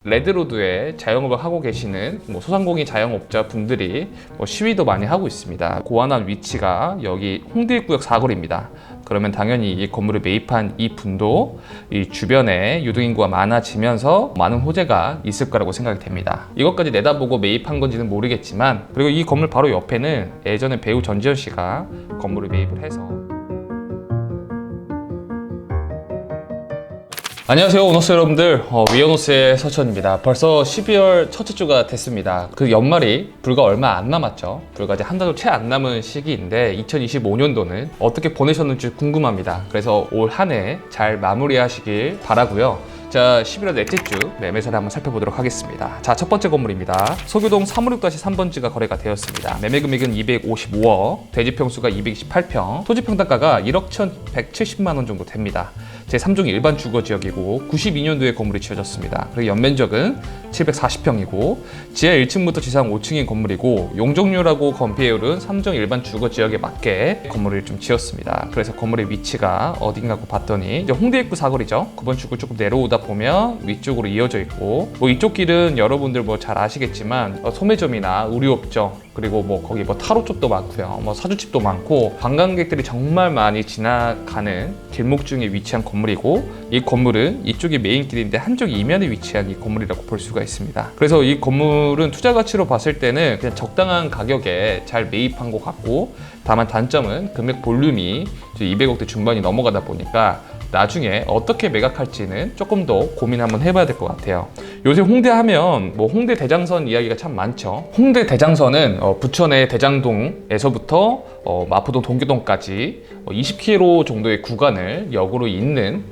레드로드에 자영업을 하고 계시는 소상공인 자영업자 분들이 시위도 많이 하고 있습니다. 고안한 위치가 여기 홍대 입구역 사거리입니다. 그러면 당연히 이 건물을 매입한 이 분도 이 주변에 유동인구가 많아지면서 많은 호재가 있을 거라고 생각이 됩니다. 이것까지 내다보고 매입한 건지는 모르겠지만, 그리고 이 건물 바로 옆에는 예전에 배우 전지현 씨가 건물을 매입을 해서. 안녕하세요, 오너스 여러분들. 위어노스의 서천입니다. 벌써 12월 첫째 주가 됐습니다. 그 연말이 불과 얼마 안 남았죠. 불과 이제 한 달도 채 안 남은 시기인데 2025년도는 어떻게 보내셨는지 궁금합니다. 그래서 올 한 해 잘 마무리하시길 바라고요. 자, 11월 넷째 주 매매사를 한번 살펴보도록 하겠습니다. 자, 첫 번째 건물입니다. 소교동 356-3번지가 거래가 되었습니다. 매매 금액은 255억, 대지평수가 228평, 토지평당가가 1억 1,170만 원 정도 됩니다. 제3종 일반 주거지역이고 92년도에 건물이 지어졌습니다. 그리고 연면적은 740평이고 지하 1층부터 지상 5층인 건물이고 용적률하고 건폐율은 3종 일반 주거지역에 맞게 건물을 좀 지었습니다. 그래서 건물의 위치가 어딘가고 봤더니 이제 홍대 입구 사거리죠. 9번 출구 조금 내려오다 보면 위쪽으로 이어져 있고, 이쪽 길은 여러분들 잘 아시겠지만 소매점이나 의류업종, 그리고 거기 타로점도 많고요, 사주집도 많고 관광객들이 정말 많이 지나가는 길목 중에 위치한 건물이고, 이 건물은 이쪽이 메인 길인데 한쪽 이면에 위치한 이 건물이라고 볼 수가 있습니다. 그래서 이 건물은 투자 가치로 봤을 때는 그냥 적당한 가격에 잘 매입한 것 같고, 다만 단점은 금액 볼륨이 200억대 중반이 넘어가다 보니까 나중에 어떻게 매각할지는 조금 더 고민 한번 해봐야 될 것 같아요. 요새 홍대 하면 홍대 대장선 이야기가 참 많죠. 홍대 대장선은 부천의 대장동에서부터 마포동 동교동까지 20km 정도의 구간을 역으로 잇는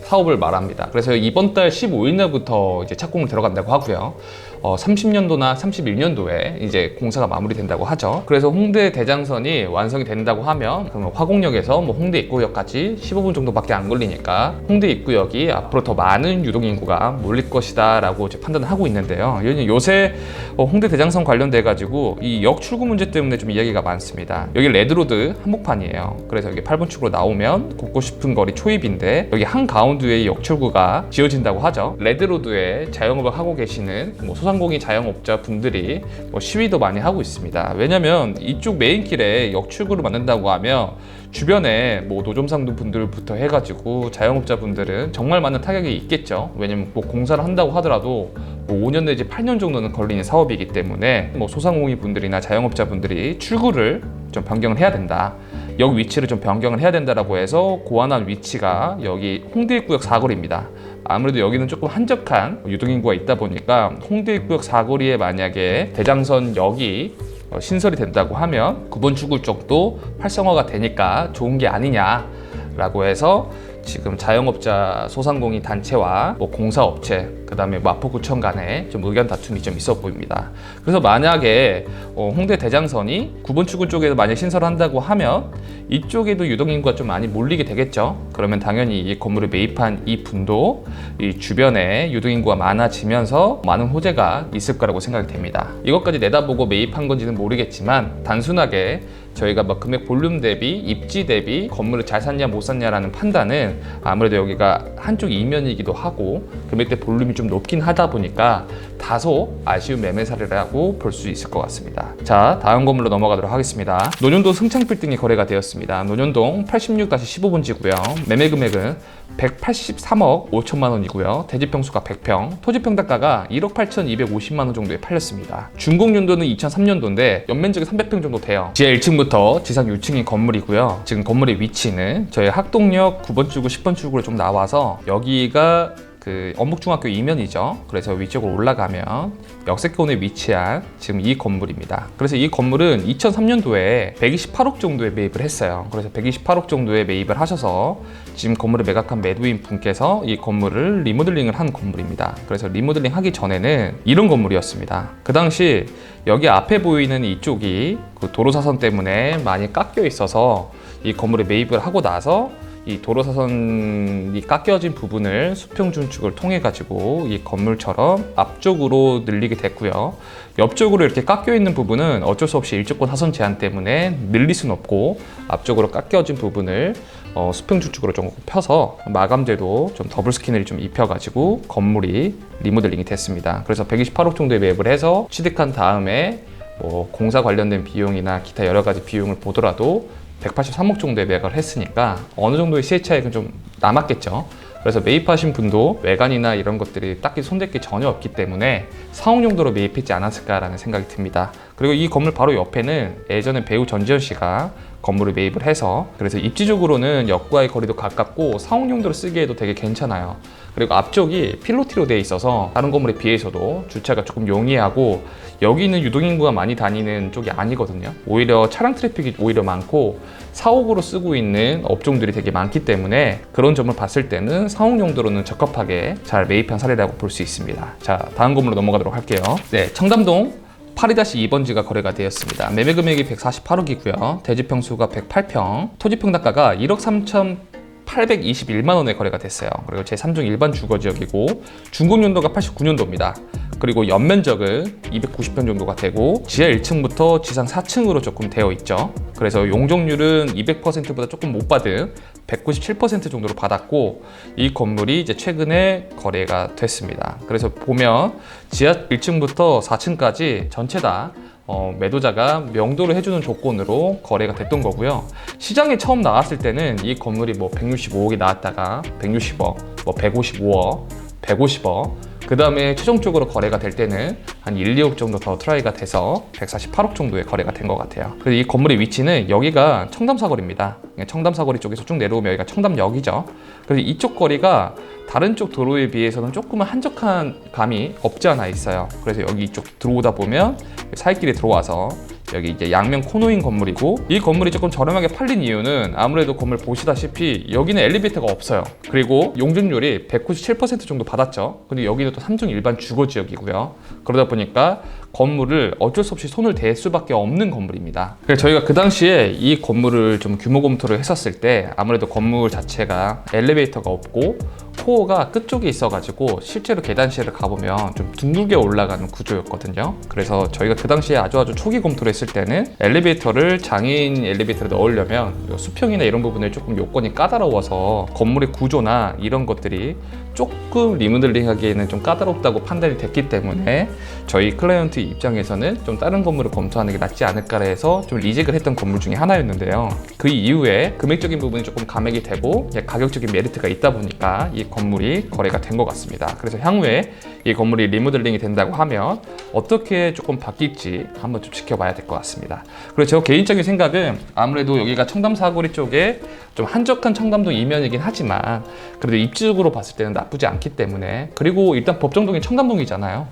사업을 말합니다. 그래서 이번 달 15일 날부터 이제 착공을 들어간다고 하고요. 30년도나 31년도에 이제 공사가 마무리된다고 하죠. 그래서 홍대 대장선이 완성이 된다고 하면 그러면 화곡역에서 홍대 입구역까지 15분 정도밖에 안 걸리니까 홍대 입구역이 앞으로 더 많은 유동인구가 몰릴 것이다 라고 이제 판단을 하고 있는데요. 요새 홍대 대장선 관련돼 가지고 이 역 출구 문제 때문에 좀 이야기가 많습니다. 여기 레드로드 한복판이에요. 그래서 여기 8번 출구로 나오면 걷고 싶은 거리 초입인데 여기 한가운데에 역 출구가 지어진다고 하죠. 레드로드에 자영업을 하고 계시는 소상공인 자영업자 분들이 시위도 많이 하고 있습니다. 왜냐면 이쪽 메인 길에 역 출구를 만든다고 하면 주변에 노점상도 분들부터 해가지고 자영업자 분들은 정말 많은 타격이 있겠죠. 왜냐면 공사를 한다고 하더라도 5년 내지 8년 정도는 걸리는 사업이기 때문에 소상공인 분들이나 자영업자 분들이 출구를 좀 변경을 해야 된다, 역 위치를 좀 변경을 해야 된다라고 해서 고안한 위치가 여기 홍대 입구역 사거리입니다. 아무래도 여기는 조금 한적한 유동인구가 있다 보니까 홍대 입구역 사거리에 만약에 대장선역이 신설이 된다고 하면 9번 출구 쪽도 활성화가 되니까 좋은 게 아니냐라고 해서 지금 자영업자 소상공인 단체와 공사업체, 그 다음에 마포구청 간에 좀 의견 다툼이 좀 있어 보입니다. 그래서 만약에 홍대 대장선이 9번 출구 쪽에서 만약 신설한다고 하면 이쪽에도 유동인구가 좀 많이 몰리게 되겠죠. 그러면 당연히 이 건물을 매입한 이 분도 이 주변에 유동인구가 많아지면서 많은 호재가 있을 거라고 생각이 됩니다. 이것까지 내다보고 매입한 건지는 모르겠지만 단순하게 저희가 금액 볼륨 대비, 입지 대비 건물을 잘 샀냐 못 샀냐라는 판단은 아무래도 여기가 한쪽 이면이기도 하고 금액대 볼륨이 좀 높긴 하다 보니까 다소 아쉬운 매매사례라고 볼 수 있을 것 같습니다. 자, 다음 건물로 넘어가도록 하겠습니다. 논현동 승창빌딩이 거래가 되었습니다. 논현동 86-15번지고요. 매매 금액은 183억 5천만 원이고요. 대지평수가 100평, 토지평당가가 1억 8,250만 원 정도에 팔렸습니다. 준공연도는 2003년도인데 연면적이 300평 정도 돼요. 지하 1층부터 지상 6층인 건물이고요. 지금 건물의 위치는 저희 학동역 9번 출구, 10번 출구로 좀 나와서 여기가 엄북중학교 이면이죠. 그래서 위쪽으로 올라가면 역세권에 위치한 지금 이 건물입니다. 그래서 이 건물은 2003년도에 128억 정도에 매입을 했어요. 그래서 128억 정도에 매입을 하셔서 지금 건물을 매각한 매도인 분께서 이 건물을 리모델링을 한 건물입니다. 그래서 리모델링 하기 전에는 이런 건물이었습니다. 그 당시 여기 앞에 보이는 이쪽이 도로사선 때문에 많이 깎여 있어서 이 건물에 매입을 하고 나서 이 도로사선이 깎여진 부분을 수평 준축을 통해 가지고 이 건물처럼 앞쪽으로 늘리게 됐고요. 옆쪽으로 이렇게 깎여 있는 부분은 어쩔 수 없이 일조권 하선 제한 때문에 늘릴 수는 없고 앞쪽으로 깎여진 부분을 수평 주축으로 좀 펴서 마감재도 좀 더블 스킨을 좀 입혀가지고 건물이 리모델링이 됐습니다. 그래서 128억 정도에 매입을 해서 취득한 다음에 뭐 공사 관련된 비용이나 기타 여러 가지 비용을 보더라도 183억 정도에 매각을 했으니까 어느 정도의 시세 차익은 좀 남았겠죠. 그래서 매입하신 분도 외관이나 이런 것들이 딱히 손댈 게 전혀 없기 때문에 사옥 용도로 매입했지 않았을까라는 생각이 듭니다. 그리고 이 건물 바로 옆에는 예전에 배우 전지현 씨가 건물을 매입을 해서, 그래서 입지적으로는 역과의 거리도 가깝고 사옥 용도로 쓰기에도 되게 괜찮아요. 그리고 앞쪽이 필로티로 되어 있어서 다른 건물에 비해서도 주차가 조금 용이하고, 여기는 유동인구가 많이 다니는 쪽이 아니거든요. 오히려 차량 트래픽이 오히려 많고 사옥으로 쓰고 있는 업종들이 되게 많기 때문에 그런 점을 봤을 때는 사옥 용도로는 적합하게 잘 매입한 사례라고 볼 수 있습니다. 자, 다음 건물로 넘어가도록 할게요. 네, 청담동 82-2번지가 거래가 되었습니다. 매매 금액이 148억이고요. 대지 평수가 108평, 토지 평당가가 1억 3,821만 원에 거래가 됐어요. 그리고 제3중 일반 주거지역이고 준공연도가 89년도입니다. 그리고 연면적은 290평 정도가 되고 지하 1층부터 지상 4층으로 조금 되어 있죠. 그래서 용적률은 200%보다 조금 못 받은 197% 정도로 받았고, 이 건물이 이제 최근에 거래가 됐습니다. 그래서 보면 지하 1층부터 4층까지 전체 다 매도자가 명도를 해주는 조건으로 거래가 됐던 거고요. 시장에 처음 나왔을 때는 이 건물이 뭐 165억이 나왔다가 160억, 뭐 155억, 150억, 그 다음에 최종적으로 거래가 될 때는 한 1, 2억 정도 더 트라이가 돼서 148억 정도의 거래가 된 것 같아요. 그래서 이 건물의 위치는 여기가 청담사거리입니다. 청담사거리 쪽에서 쭉 내려오면 여기가 청담역이죠. 그래서 이쪽 거리가 다른 쪽 도로에 비해서는 조금은 한적한 감이 없지 않아 있어요. 그래서 여기 이쪽 들어오다 보면 사이길에 들어와서 여기 이제 양면 코너인 건물이고, 이 건물이 조금 저렴하게 팔린 이유는 아무래도 건물 보시다시피 여기는 엘리베이터가 없어요. 그리고 용적률이 197% 정도 받았죠. 근데 여기는 또 3중 일반 주거 지역이고요. 그러다 보니까 건물을 어쩔 수 없이 손을 댈 수밖에 없는 건물입니다. 그래서 저희가 그 당시에 이 건물을 좀 규모 검토를 했었을 때 아무래도 건물 자체가 엘리베이터가 없고 코어가 끝쪽에 있어가지고 실제로 계단실을 가보면 좀 둥글게 올라가는 구조였거든요. 그래서 저희가 그 당시에 아주 초기 검토를 했을 때는 엘리베이터를 장애인 엘리베이터를 넣으려면 수평이나 이런 부분에 조금 요건이 까다로워서 건물의 구조나 이런 것들이 조금 리모델링 하기에는 좀 까다롭다고 판단이 됐기 때문에 저희 클라이언트 입장에서는 좀 다른 건물을 검토하는 게 낫지 않을까 해서 좀 리젝을 했던 건물 중에 하나였는데요. 그 이후에 금액적인 부분이 조금 감액이 되고 가격적인 메리트가 있다 보니까 이 건물이 거래가 된 것 같습니다. 그래서 향후에 이 건물이 리모델링이 된다고 하면 어떻게 조금 바뀔지 한번 좀 지켜봐야 될 것 같습니다. 그리고 저 개인적인 생각은 아무래도 여기가 청담사거리 쪽에 좀 한적한 청담동 이면이긴 하지만 그래도 입지적으로 봤을 때는 나쁘지 않기 때문에, 그리고 일단 법정동이 청담동이잖아요.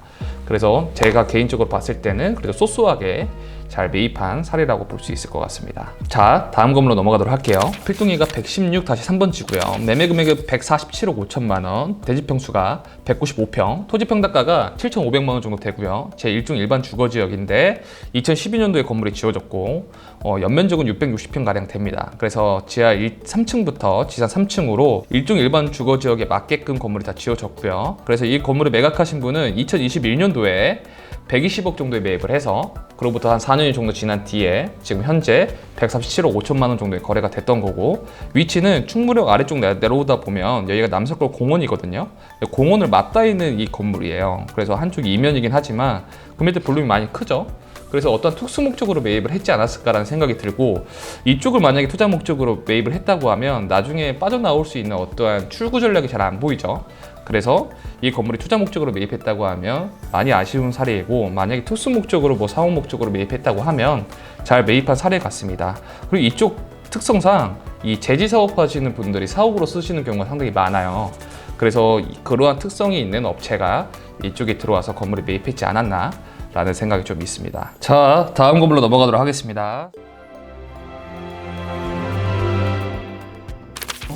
그래서 제가 개인적으로 봤을 때는 그래도 소소하게 잘 매입한 사례라고 볼 수 있을 것 같습니다. 자, 다음 건물로 넘어가도록 할게요. 필동이가 116-3번지고요. 매매 금액은 147억 5천만 원, 대지 평수가 195평, 토지 평당가가 7,500만 원 정도 되고요. 제1중 일반 주거 지역인데 2012년도에 건물이 지어졌고 연면적은 660평 가량 됩니다. 그래서 지하 3층부터 지상 3층으로 1중 일반 주거 지역에 맞게끔 건물이 다 지어졌고요. 그래서 이 건물을 매각하신 분은 2021년도에 120억 정도에 매입을 해서 그로부터 한 4년이 정도 지난 뒤에 지금 현재 137억 5천만 원 정도의 거래가 됐던 거고, 위치는 충무역 아래쪽 내려오다 보면 여기가 남서골 공원이거든요. 공원을 맞닿아 있는 이 건물이에요. 그래서 한쪽이 이면이긴 하지만 금액대 볼륨이 많이 크죠. 그래서 어떤 특수 목적으로 매입을 했지 않았을까라는 생각이 들고, 이쪽을 만약에 투자 목적으로 매입을 했다고 하면 나중에 빠져나올 수 있는 어떠한 출구 전략이 잘 안 보이죠. 그래서 이 건물이 투자 목적으로 매입했다고 하면 많이 아쉬운 사례이고, 만약에 특수 목적으로 뭐 사업 목적으로 매입했다고 하면 잘 매입한 사례 같습니다. 그리고 이쪽 특성상 이 제지 사업하시는 분들이 사옥으로 쓰시는 경우가 상당히 많아요. 그래서 그러한 특성이 있는 업체가 이쪽에 들어와서 건물을 매입했지 않았나 라는 생각이 좀 있습니다. 자, 다음 건물로 넘어가도록 하겠습니다.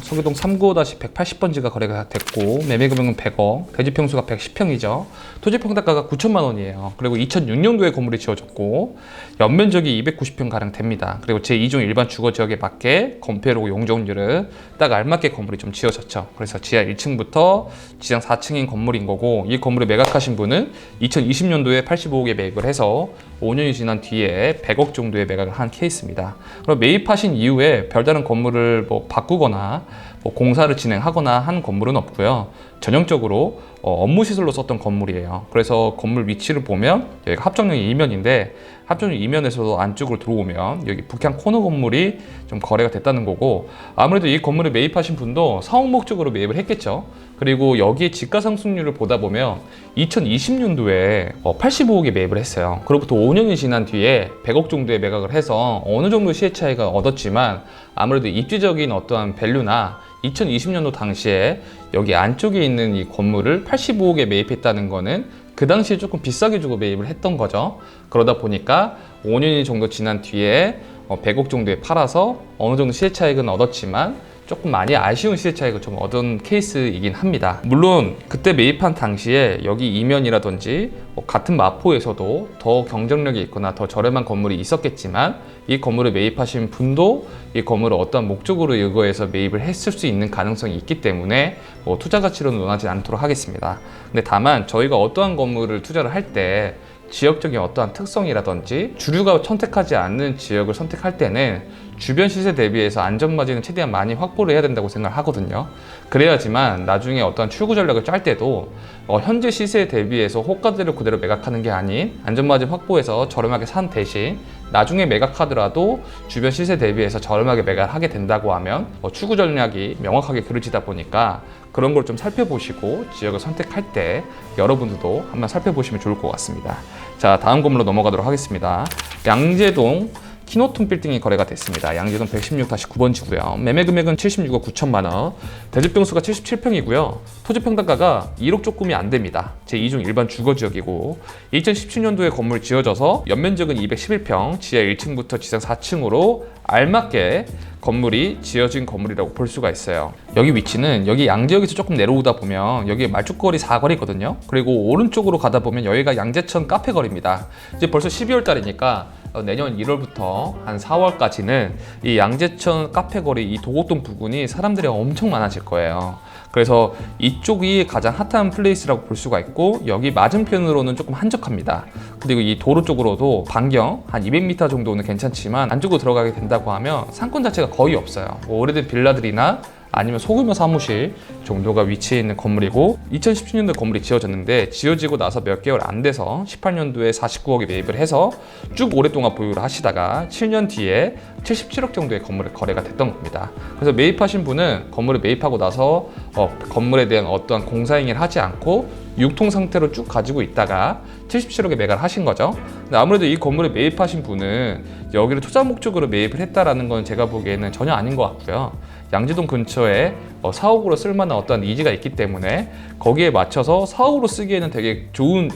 서교동 395-180번지가 거래가 됐고 매매 금액은 100억, 대지 평수가 110평이죠. 토지 평당가가 9천만 원이에요. 그리고 2006년도에 건물이 지어졌고 연면적이 290평 가량 됩니다. 그리고 제2종 일반 주거 지역에 맞게 건폐로고 용적률은 딱 알맞게 건물이 좀 지어졌죠. 그래서 지하 1층부터 지상 4층인 건물인 거고, 이 건물을 매각하신 분은 2020년도에 85억에 매입을 해서 5년이 지난 뒤에 100억 정도의 매각을 한 케이스입니다. 그럼 매입하신 이후에 별다른 건물을 뭐 바꾸거나 공사를 진행하거나 한 건물은 없고요. 전형적으로 업무 시설로 썼던 건물이에요. 그래서 건물 위치를 보면 여기가 합정역 2면인데 합정역 2면에서도 안쪽으로 들어오면 여기 북향 코너 건물이 좀 거래가 됐다는 거고, 아무래도 이 건물을 매입하신 분도 사업 목적으로 매입을 했겠죠. 그리고 여기에 지가 상승률을 보다 보면 2020년도에 85억에 매입을 했어요. 그로부터 5년이 지난 뒤에 100억 정도의 매각을 해서 어느 정도 시세 차이가 얻었지만, 아무래도 입지적인 어떠한 밸류나 2020년도 당시에 여기 안쪽에 있는 이 건물을 85억에 매입했다는 거는 그 당시에 조금 비싸게 주고 매입을 했던 거죠. 그러다 보니까 5년이 정도 지난 뒤에 100억 정도에 팔아서 어느 정도 시세 차익은 얻었지만 조금 많이 아쉬운 시세 차익을 좀 얻은 케이스이긴 합니다. 물론 그때 매입한 당시에 여기 이면이라든지 같은 마포에서도 더 경쟁력이 있거나 더 저렴한 건물이 있었겠지만, 이 건물을 매입하신 분도 이 건물을 어떤 목적으로 이거에서 매입을 했을 수 있는 가능성이 있기 때문에 투자 가치로는 논하지 않도록 하겠습니다. 근데 다만 저희가 어떠한 건물을 투자를 할 때 지역적인 어떠한 특성이라든지 주류가 선택하지 않는 지역을 선택할 때는 주변 시세 대비해서 안전마진을 최대한 많이 확보를 해야 된다고 생각을 하거든요. 그래야지만 나중에 어떤 출구 전략을 짤 때도 현재 시세에 대비해서 호가대로 그대로 매각하는 게 아닌 안전마진 확보해서 저렴하게 산 대신 나중에 매각하더라도 주변 시세 대비해서 저렴하게 매각을 하게 된다고 하면 출구 전략이 명확하게 그려지다 보니까 그런 걸 좀 살펴보시고 지역을 선택할 때 여러분들도 한번 살펴보시면 좋을 것 같습니다. 자, 다음 건물로 넘어가도록 하겠습니다. 양재동 키노톤 빌딩이 거래가 됐습니다. 양재동 116-9번지고요. 매매 금액은 76억 9천만 원, 대지 평수가 77평이고요. 토지 평당가가 1억 조금이 안 됩니다. 제2종 일반 주거 지역이고 2017년도에 건물 지어져서 연면적은 211평, 지하 1층부터 지상 4층으로 알맞게 건물이 지어진 건물이라고 볼 수가 있어요. 여기 위치는 여기 양재역에서 조금 내려오다 보면 여기 말죽거리 4거리거든요. 그리고 오른쪽으로 가다 보면 여기가 양재천 카페거리입니다. 이제 벌써 12월 달이니까 내년 1월부터 한 4월까지는 이 양재천 카페거리 이 도곡동 부근이 사람들이 엄청 많아질 거예요. 그래서 이쪽이 가장 핫한 플레이스라고 볼 수가 있고, 여기 맞은편으로는 조금 한적합니다. 그리고 이 도로 쪽으로도 반경 한 200m 정도는 괜찮지만 안쪽으로 들어가게 된다고 하면 상권 자체가 거의 없어요. 오래된 빌라들이나 아니면 소규모 사무실 정도가 위치해 있는 건물이고, 2017년도에 건물이 지어졌는데 지어지고 나서 몇 개월 안 돼서 18년도에 49억에 매입을 해서 쭉 오랫동안 보유를 하시다가 7년 뒤에 77억 정도의 건물을 거래가 됐던 겁니다. 그래서 매입하신 분은 건물을 매입하고 나서 건물에 대한 어떠한 공사행위를 하지 않고 유통 상태로 쭉 가지고 있다가 77억에 매각을 하신 거죠. 근데 아무래도 이 건물을 매입하신 분은 여기를 투자 목적으로 매입을 했다라는 건 제가 보기에는 전혀 아닌 것 같고요. 양재동 근처에 사옥으로 쓸만한 어떤 니즈가 있기 때문에 거기에 맞춰서 사옥으로 쓰기에는 되게 좋은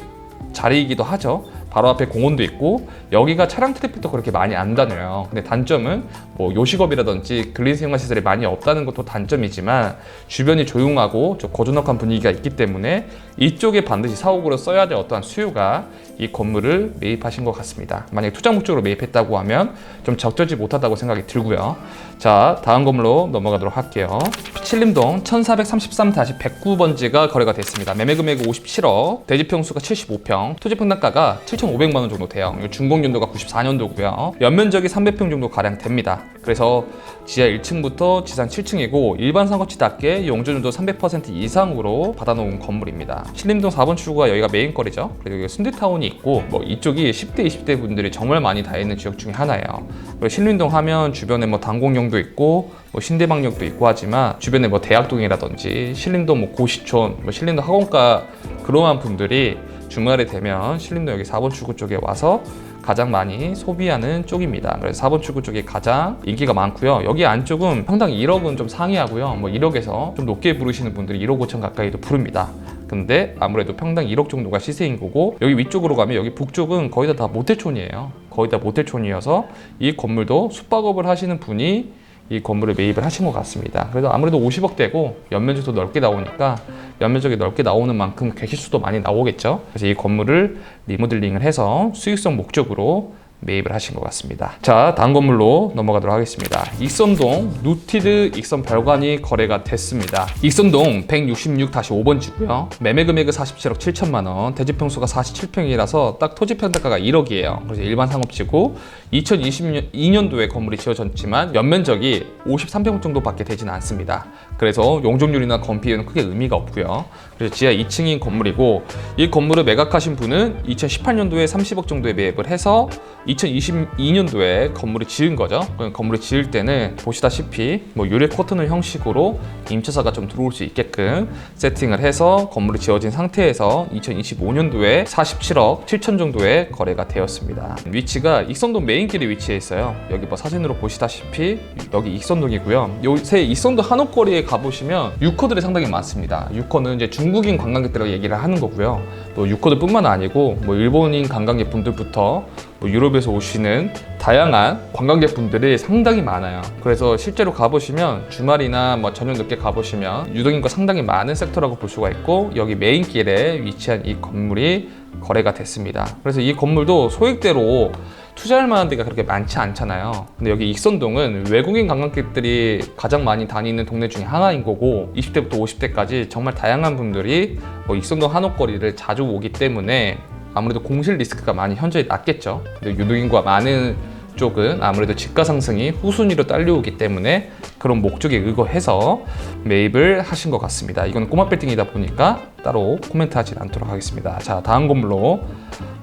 자리이기도 하죠. 바로 앞에 공원도 있고 여기가 차량 트래픽도 그렇게 많이 안 다녀요. 근데 단점은 뭐 요식업이라든지 근린 생활 시설이 많이 없다는 것도 단점이지만 주변이 조용하고 좀 고즈넉한 분위기가 있기 때문에 이쪽에 반드시 사옥으로 써야 될 어떠한 수요가 이 건물을 매입하신 것 같습니다. 만약에 투자 목적으로 매입했다고 하면 좀 적절치 못하다고 생각이 들고요. 자, 다음 건물로 넘어가도록 할게요. 신림동 1433-109번지가 거래가 됐습니다. 매매 금액이 57억, 대지 평수가 75평, 토지 평당가가 7,500만 원 정도 돼요. 준공 연도가 94년도고요. 연면적이 300평 정도 가량 됩니다. 그래서 지하 1층부터 지상 7층이고 일반 상업지답게 용적률도 300% 이상으로 받아놓은 건물입니다. 신림동 4번 출구가 여기가 메인거리죠. 그리고 여기 순대타운이 있고 이쪽이 10대, 20대 분들이 정말 많이 다 있는 지역 중에 하나예요. 그리고 신림동 하면 주변에 단공역도 있고 신대방역도 있고 하지만 주변에 대학동이라든지 신림동 고시촌, 신림동 학원가 그러한 분들이 주말에 되면 신림동 여기 4번 출구 쪽에 와서 가장 많이 소비하는 쪽입니다. 그래서 4번 출구 쪽이 가장 인기가 많고요. 여기 안쪽은 평당 1억은 좀 상이하고요. 1억에서 좀 높게 부르시는 분들이 1억 5천 가까이도 부릅니다. 근데 아무래도 평당 1억 정도가 시세인 거고, 여기 위쪽으로 가면 여기 북쪽은 거의 다 모텔촌이에요. 거의 다 모텔촌이어서 이 건물도 숙박업을 하시는 분이 이 건물을 매입을 하신 것 같습니다. 그래도 아무래도 50억대고 연면적도 넓게 나오니까 연면적이 넓게 나오는 만큼 개시수도 많이 나오겠죠. 그래서 이 건물을 리모델링을 해서 수익성 목적으로 매입을 하신 것 같습니다. 자, 다음 건물로 넘어가도록 하겠습니다. 익선동 누티드 익선 별관이 거래가 됐습니다. 익선동 166-5번지고요. 매매 금액은 47억 7천만 원, 대지 평수가 47평이라서 딱 토지 평가가 1억이에요. 그래서 일반 상업지고 2022년도에 건물이 지어졌지만 연면적이 53평 정도밖에 되지는 않습니다. 그래서 용적률이나 건폐율은 크게 의미가 없고요. 그래서 지하 2층인 건물이고, 이 건물을 매각하신 분은 2018년도에 30억 정도에 매입을 해서 2022년도에 건물을 지은 거죠. 건물을 지을 때는 보시다시피 유리 커튼을 형식으로 임차사가 좀 들어올 수 있게끔 세팅을 해서 건물이 지어진 상태에서 2025년도에 47억 7천 정도에 거래가 되었습니다. 위치가 익선동 메인길에 위치해 있어요. 여기 사진으로 보시다시피 여기 익선동이고요. 요새 익선동 한옥거리에 가보시면 유커들이 상당히 많습니다. 유커는 이제 중국인 관광객들하고 얘기를 하는 거고요. 또 유커들뿐만 아니고 일본인 관광객분들부터 유럽에서 오시는 다양한 관광객분들이 상당히 많아요. 그래서 실제로 가보시면 주말이나 저녁 늦게 가보시면 유동인구가 상당히 많은 섹터라고 볼 수가 있고, 여기 메인길에 위치한 이 건물이 거래가 됐습니다. 그래서 이 건물도 소액대로 투자할 만한 데가 그렇게 많지 않잖아요. 근데 여기 익선동은 외국인 관광객들이 가장 많이 다니는 동네 중에 하나인 거고, 20대부터 50대까지 정말 다양한 분들이 익선동 한옥거리를 자주 오기 때문에 아무래도 공실 리스크가 많이 현저히 낮겠죠. 근데 유동인구가 많은 쪽은 아무래도 집가 상승이 후순위로 딸려오기 때문에 그런 목적에 의거해서 매입을 하신 것 같습니다. 이건 꼬마 빌딩이다 보니까 따로 코멘트 하지 않도록 하겠습니다. 자, 다음 건물로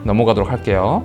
넘어가도록 할게요.